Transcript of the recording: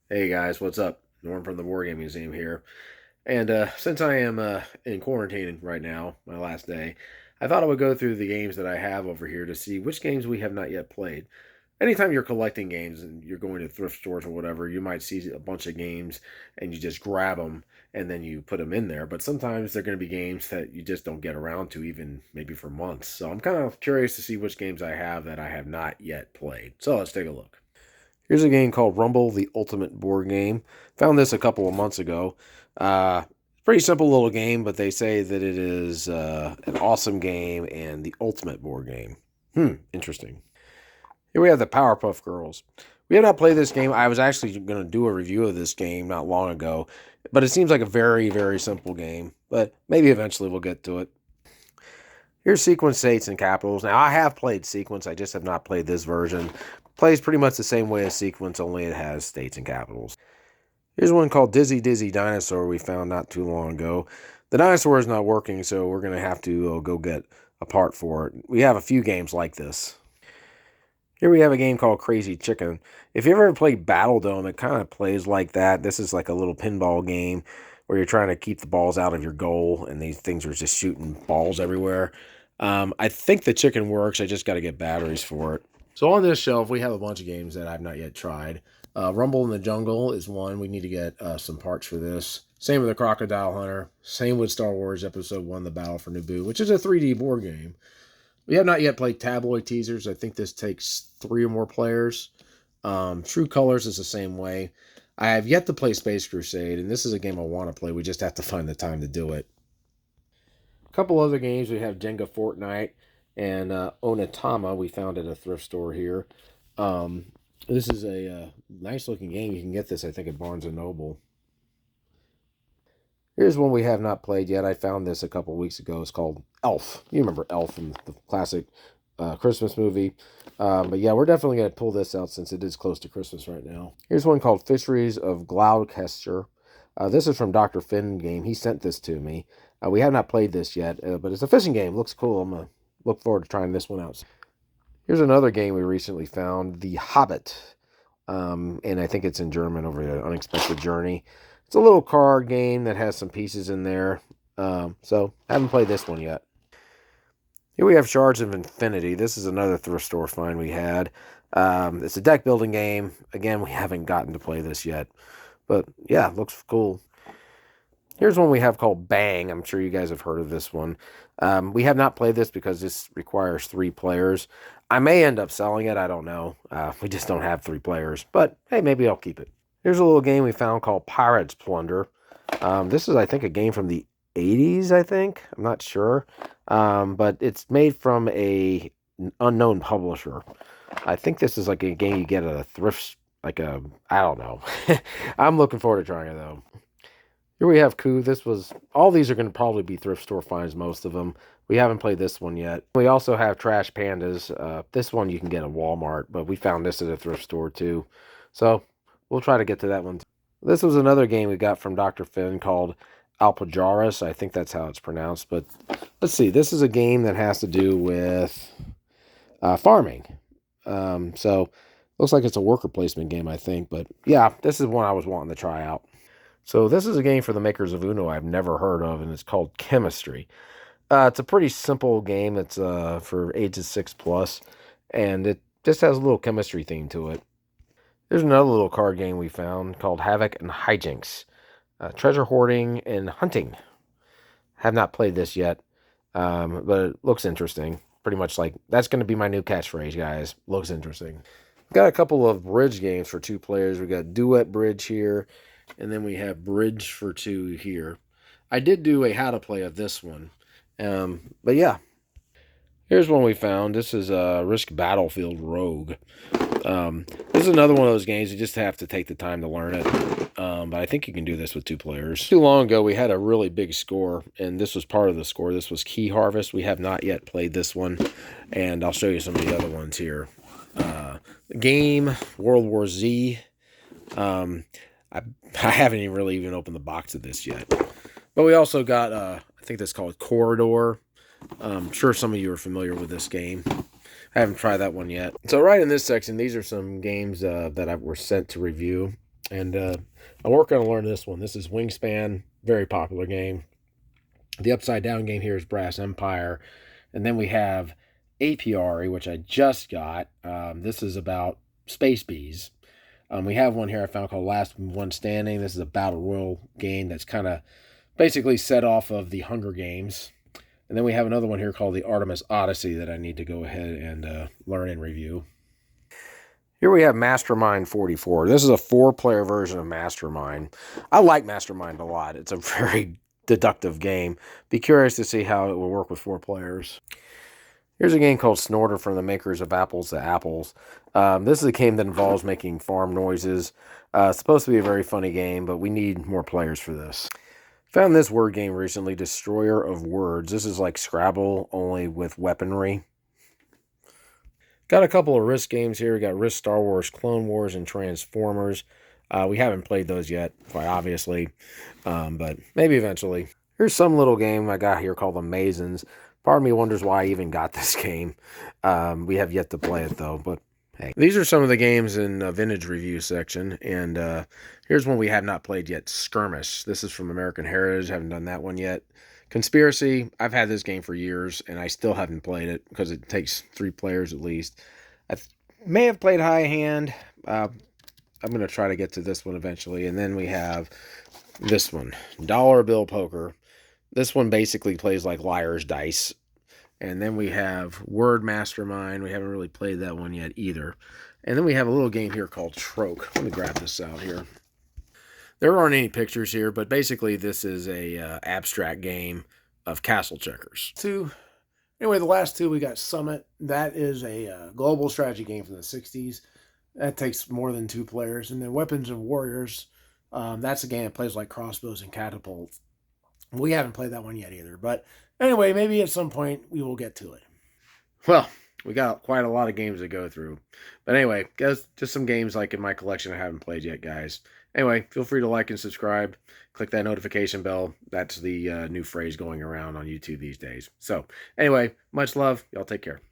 Hey guys, what's up? Norm from the Board Game Museum here. And since I am in quarantine right now, my last day, I thought I would go through the games that I have over here to see which games we have not yet played. Anytime you're collecting games and you're going to thrift stores or whatever, you might see a bunch of games and you just grab them and then you put them in there. But sometimes they're going to be games that you just don't get around to, even maybe for months. So I'm kind of curious to see which games I have that I have not yet played. So let's take a look. Here's a game called Rumble, the Ultimate Board Game. Found this a couple of months ago. Pretty simple little game, but they say that it is an awesome game and the ultimate board game. Interesting. Here we have the Powerpuff Girls. We have not played this game. I was actually going to do a review of this game not long ago, but it seems like a very, very simple game. But maybe eventually we'll get to it. Here's Sequence States and Capitals. Now, I have played Sequence. I just have not played this version. Plays pretty much the same way as Sequence, only it has states and capitals. Here's one called Dizzy Dizzy Dinosaur we found not too long ago. The dinosaur is not working, so we're going to have to go get a part for it. We have a few games like this. Here we have a game called Crazy Chicken. If you ever played Battle Dome, it kind of plays like that. This is like a little pinball game where you're trying to keep the balls out of your goal, and these things are just shooting balls everywhere. I think the chicken works. I just got to get batteries for it. So on this shelf, we have a bunch of games that I've not yet tried. Rumble in the Jungle is one. We need to get some parts for this. Same with the Crocodile Hunter. Same with Star Wars Episode 1, The Battle for Naboo, which is a 3D board game. We have not yet played Tabloid Teasers. I think this takes 3 or more players. True Colors is the same way. I have yet to play Space Crusade, and this is a game I want to play. We just have to find the time to do it. A couple other games. We have Jenga Fortnite and Onitama we found at a thrift store here. This is a nice looking game. You can get this, I think, at Barnes & Noble. Here's one we have not played yet. I found this a couple weeks ago. It's called Elf. You remember Elf from the classic Christmas movie. But yeah, we're definitely going to pull this out since it is close to Christmas right now. Here's one called Fisheries of Gloucester. This is from Dr. Finn Game. He sent this to me. We have not played this yet, but it's a fishing game. Looks cool. I'm going to look forward to trying this one out. Here's another game we recently found, The Hobbit. And I think it's in German over here, Unexpected Journey. It's a little card game that has some pieces in there. So I haven't played this one yet. Here we have Shards of Infinity. This is another thrift store find we had. It's a deck building game. Again, we haven't gotten to play this yet. But yeah, looks cool. Here's one we have called Bang. I'm sure you guys have heard of this one. We have not played this because this requires 3 players. I may end up selling it. I don't know. We just don't have 3 players. But hey, maybe I'll keep it. Here's a little game we found called Pirates Plunder. This is, I think, a game from the 80s, I think. I'm not sure. But it's made from a unknown publisher. I think this is like a game you get at a thrift, I don't know. I'm looking forward to trying it, though. Here we have Coup. All these are going to probably be thrift store finds, most of them. We haven't played this one yet. We also have Trash Pandas. This one you can get at Walmart, but we found this at a thrift store too. So we'll try to get to that one. This was another game we got from Dr. Finn called Alpajaris. I think that's how it's pronounced. But let's see. This is a game that has to do with farming. So looks like it's a worker placement game, I think. But yeah, this is one I was wanting to try out. So this is a game for the makers of Uno I've never heard of, and it's called Chemistry. It's a pretty simple game. It's for ages 6 plus, and it just has a little chemistry theme to it. There's another little card game we found called Havoc and Hijinks. Treasure hoarding and hunting. Have not played this yet, but it looks interesting. Pretty much like, that's going to be my new catchphrase, guys. Looks interesting. Got a couple of bridge games for 2 players. We got Duet Bridge here, and then we have Bridge for 2 here. I did do a how to play of this one. But yeah. Here's one we found. This is Risk Battlefield Rogue. This is another one of those games you just have to take the time to learn it. But I think you can do this with 2 players. Too long ago, we had a really big score, and this was part of the score. This was Key Harvest. We have not yet played this one, and I'll show you some of the other ones here. Game, World War Z. I haven't even opened the box of this yet. But we also got, I think that's called Corridor. I'm sure some of you are familiar with this game. I haven't tried that one yet. So right in this section, these are some games that were sent to review. And I'm working on learning this one. This is Wingspan, very popular game. The upside down game here is Brass Empire. And then we have Apiary, which I just got. This is about space bees. We have one here I found called Last One Standing. This is a battle royal game that's kind of basically set off of the Hunger Games. And then we have another one here called the Artemis Odyssey that I need to go ahead and learn and review. Here we have Mastermind 44. This is a 4-player version of Mastermind. I like Mastermind a lot. It's a very deductive game. Be curious to see how it will work with 4 players. Here's a game called Snorter from the makers of Apples to Apples. This is a game that involves making farm noises. It's supposed to be a very funny game, but we need more players for this. Found this word game recently, Destroyer of Words. This is like Scrabble, only with weaponry. Got a couple of Risk games here. We got Risk Star Wars, Clone Wars, and Transformers. We haven't played those yet, quite obviously, but maybe eventually. Here's some little game I got here called Amazons. Part of me wonders why I even got this game. We have yet to play it, though, but hey. These are some of the games in the vintage review section, and here's one we have not played yet, Skirmish. This is from American Heritage. Haven't done that one yet. Conspiracy, I've had this game for years, and I still haven't played it because it takes 3 players at least. I may have played High Hand. I'm going to try to get to this one eventually. And then we have this one, Dollar Bill Poker. This one basically plays like Liar's Dice. And then we have Word Mastermind. We haven't really played that one yet either. And then we have a little game here called Troke. Let me grab this out here. There aren't any pictures here, but basically this is a abstract game of castle checkers. Anyway, the last 2 we got Summit. That is a global strategy game from the 60s. That takes more than 2 players. And then Weapons of Warriors. That's a game that plays like crossbows and catapults. We haven't played that one yet either. But anyway, maybe at some point we will get to it. Well, we got quite a lot of games to go through. But anyway, just some games like in my collection I haven't played yet, guys. Anyway, feel free to like and subscribe. Click that notification bell. That's the new phrase going around on YouTube these days. So anyway, much love. Y'all take care.